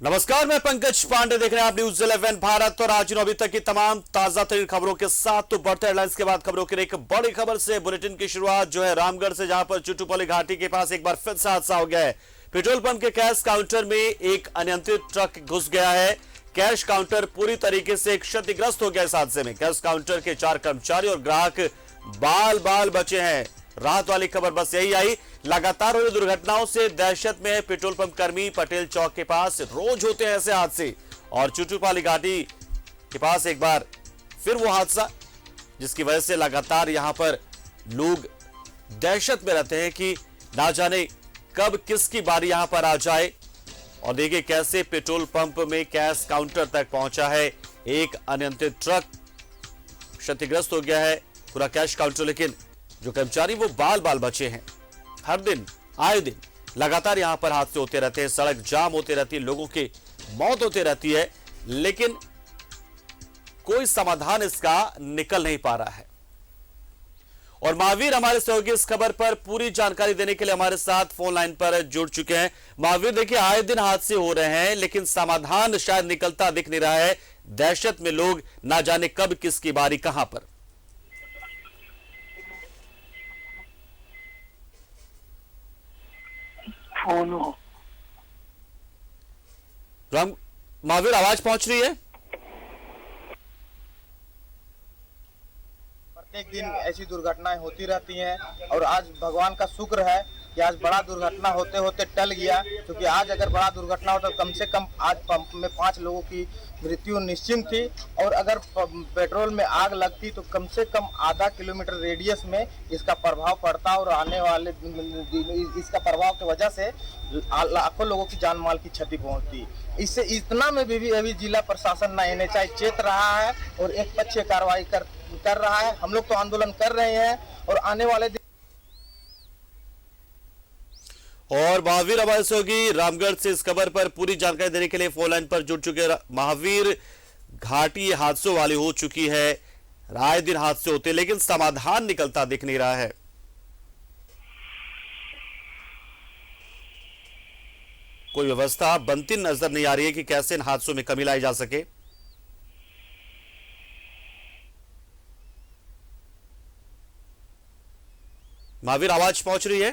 नमस्कार, मैं पंकज पांडे, देख रहे हैं आप न्यूज़ 11 भारत। और आज अभी तक की तमाम ताजा तरीन खबरों के साथ तो बढ़ते हेडलाइंस के बाद खबरों की एक बड़ी खबर से बुलेटिन की शुरुआत जो है रामगढ़ से, जहां पर चुटुपली घाटी के पास एक बार फिर से हादसा हो गया है। पेट्रोल पंप के कैश काउंटर में एक अनियंत्रित ट्रक घुस गया है। कैश काउंटर पूरी तरीके से क्षतिग्रस्त हो गया इस हादसे में। कैश काउंटर के 4 कर्मचारी और ग्राहक बाल बाल बचे हैं। राहत वाली खबर बस यही आई। लगातार हो रही दुर्घटनाओं से दहशत में है पेट्रोल पंप कर्मी। पटेल चौक के पास रोज होते हैं ऐसे हादसे, और चुटुपाली घाटी के पास एक बार फिर वो हादसा, जिसकी वजह से लगातार यहां पर लोग दहशत में रहते हैं कि ना जाने कब किसकी बारी यहां पर आ जाए। और देखिए कैसे पेट्रोल पंप में कैश काउंटर तक पहुंचा है एक अनियंत्रित ट्रक। क्षतिग्रस्त हो गया है पूरा कैश काउंटर, लेकिन जो कर्मचारी वो बाल बाल बचे हैं। हर दिन आए दिन लगातार यहां पर हादसे होते रहते हैं, सड़क जाम होते रहती है, लोगों की मौत होती रहती है, लेकिन कोई समाधान इसका निकल नहीं पा रहा है। और महावीर हमारे सहयोगी इस खबर पर पूरी जानकारी देने के लिए हमारे साथ फोन लाइन पर जुड़ चुके हैं। महावीर, देखिए आए दिन हादसे हो रहे हैं, लेकिन समाधान शायद निकलता दिख नहीं रहा है। दहशत में लोग, ना जाने कब किसकी बारी कहां पर। राम महावीर, आवाज पहुंच रही है? प्रत्येक दिन ऐसी दुर्घटनाएं होती रहती हैं और आज भगवान का शुक्र है कि आज बड़ा दुर्घटना होते होते टल गया। क्योंकि आज अगर बड़ा दुर्घटना होता तो कम से कम आज पंप में 5 लोगों की मृत्यु निश्चित थी। और अगर पेट्रोल में आग लगती तो कम से कम आधा किलोमीटर रेडियस में इसका प्रभाव पड़ता और आने वाले इसका प्रभाव की वजह से लाखों लोगों की जान माल की क्षति पहुंचती। इससे इतना में भी अभी जिला प्रशासन ना एनएचआई चेत रहा है और एक पक्षीय कार्रवाई कर रहा है। हम लोग तो आंदोलन कर रहे हैं और आने वाले और महावीर हमारे सहयोगी रामगढ़ से इस खबर पर पूरी जानकारी देने के लिए फोन लाइन पर जुड़ चुके हैं। महावीर, घाटी हादसों वाली हो चुकी है, आए दिन हादसे होते, लेकिन समाधान निकलता दिख नहीं रहा है। कोई व्यवस्था बनती नजर नहीं आ रही है कि कैसे इन हादसों में कमी लाई जा सके। महावीर, आवाज पहुंच रही है?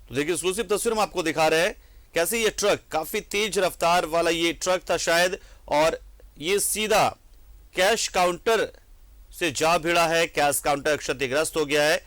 तो देखिए एक्सक्लूसिव तस्वीर हम आपको दिखा रहे हैं कैसे ये ट्रक, काफी तेज रफ्तार वाला ये ट्रक था शायद, और ये सीधा कैश काउंटर से जा भिड़ा है। कैश काउंटर क्षतिग्रस्त हो गया है।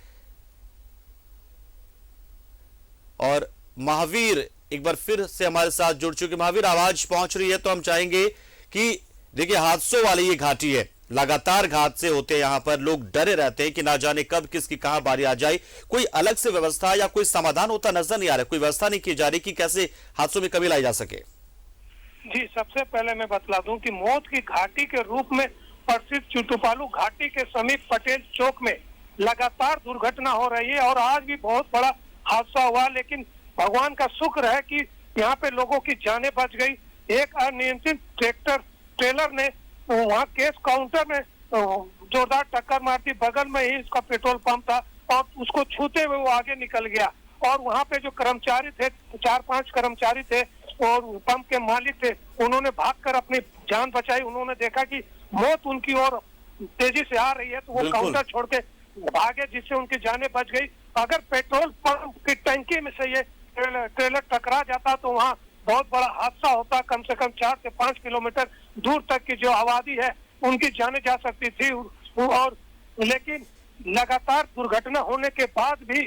और महावीर एक बार फिर से हमारे साथ जुड़ चुके। महावीर, आवाज पहुंच रही है? तो हम चाहेंगे कि देखिए हादसों वाली ये घाटी है, लगातार हादसे होते हैं, यहां पर लोग डरे रहते हैं कि ना जाने कब किसकी कहां बारी आ जाए। कोई अलग से व्यवस्था या कोई समाधान होता नजर नहीं आ रहा, कोई व्यवस्था नहीं की जा रही कि कैसे हादसों में कमी लाई जा सके। जी, सबसे पहले मैं बतला दूं कि मौत की घाटी के रूप में प्रसिद्ध चुटुपालू घाटी के समीप पटेल चौक में लगातार दुर्घटना हो रही है और आज भी बहुत बड़ा हादसा हुआ। लेकिन भगवान का शुक्र है कि यहाँ पे लोगों की जानें बच गई। एक अनियंत्रित ट्रेलर ने वहाँ केस काउंटर में जोरदार टक्कर मार दी। बगल में ही इसका पेट्रोल पंप था और उसको छूते हुए वो आगे निकल गया। और वहाँ पे जो कर्मचारी थे, 4-5 कर्मचारी थे और पंप के मालिक थे, उन्होंने भागकर अपनी जान बचाई। उन्होंने देखा कि मौत उनकी ओर तेजी से आ रही है तो वो काउंटर छोड़ के भागे, जिससे उनकी जानें बच गई। अगर पेट्रोल पंप की टंकी में से ये ट्रेलर टकरा जाता तो वहाँ बहुत बड़ा हादसा होता। कम से कम 4 से 5 किलोमीटर दूर तक की जो आबादी है उनकी जाने जा सकती थी। और लेकिन लगातार दुर्घटना होने के बाद भी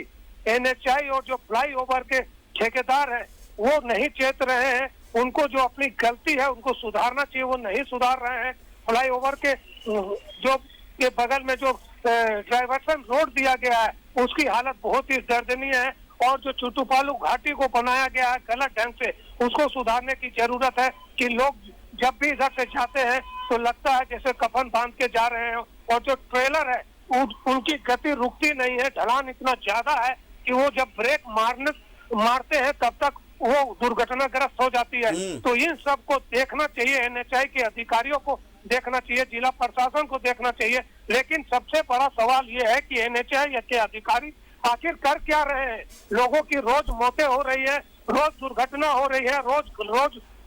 एनएचआई और जो फ्लाईओवर के ठेकेदार हैं वो नहीं चेत रहे हैं। उनको जो अपनी गलती है उनको सुधारना चाहिए, वो नहीं सुधार रहे हैं। फ्लाईओवर के जो के बगल में जो डाइवर्सन रोड दिया गया है उसकी हालत बहुत ही दर्दनीय है। और जो चुटुपालू घाटी को बनाया गया है गलत ढंग से, उसको सुधारने की जरूरत है कि लोग जब भी इधर से जाते हैं तो लगता है जैसे कफन बांध के जा रहे हैं। और जो ट्रेलर है उनकी गति रुकती नहीं है, ढलान इतना ज्यादा है कि वो जब ब्रेक मारते हैं तब तक वो दुर्घटनाग्रस्त हो जाती है। तो इन सब को देखना चाहिए एनएचआई के अधिकारियों को देखना चाहिए, जिला प्रशासन को देखना चाहिए। लेकिन सबसे बड़ा सवाल ये है कि एनएचएआई के अधिकारी आखिर कर क्या रहे हैं? लोगों की रोज मौतें हो रही है, रोज दुर्घटना हो रही है,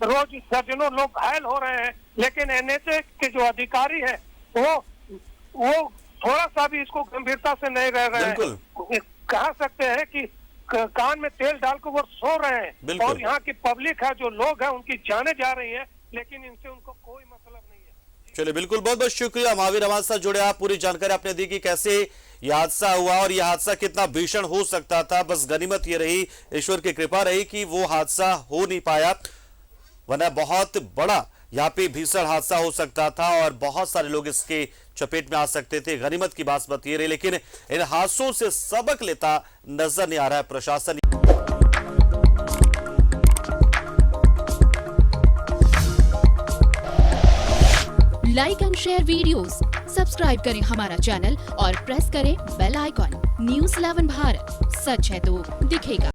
रोज दर्जनों लोग घायल हो रहे हैं, लेकिन एनएचएआई के जो अधिकारी है वो थोड़ा सा भी इसको गंभीरता से नहीं रह रहे हैं। कह सकते हैं कि कान में तेल डालकर वो सो रहे हैं, और यहाँ की पब्लिक है, जो लोग हैं, उनकी जाने जा रही है, लेकिन इनसे उनको कोई मतलब नहीं है। चलिए, बिल्कुल, बहुत बहुत शुक्रिया महावीर हमारे साथ जुड़े। आप पूरी जानकारी आपने दी कि कैसे यह हादसा हुआ और यह हादसा कितना भीषण हो सकता था। बस गनीमत ये रही, ईश्वर की कृपा रही कि वो हादसा हो नहीं पाया, वरना बहुत बड़ा यहाँ पे भीषण हादसा हो सकता था और बहुत सारे लोग इसके चपेट में आ सकते थे। गनीमत की बात ये रही, लेकिन इन हादसों से सबक लेता नजर नहीं आ रहा है प्रशासन। Like and share videos, subscribe करें हमारा चैनल और प्रेस करें बेल आइकॉन। न्यूज़ 11 भारत, सच है तो दिखेगा।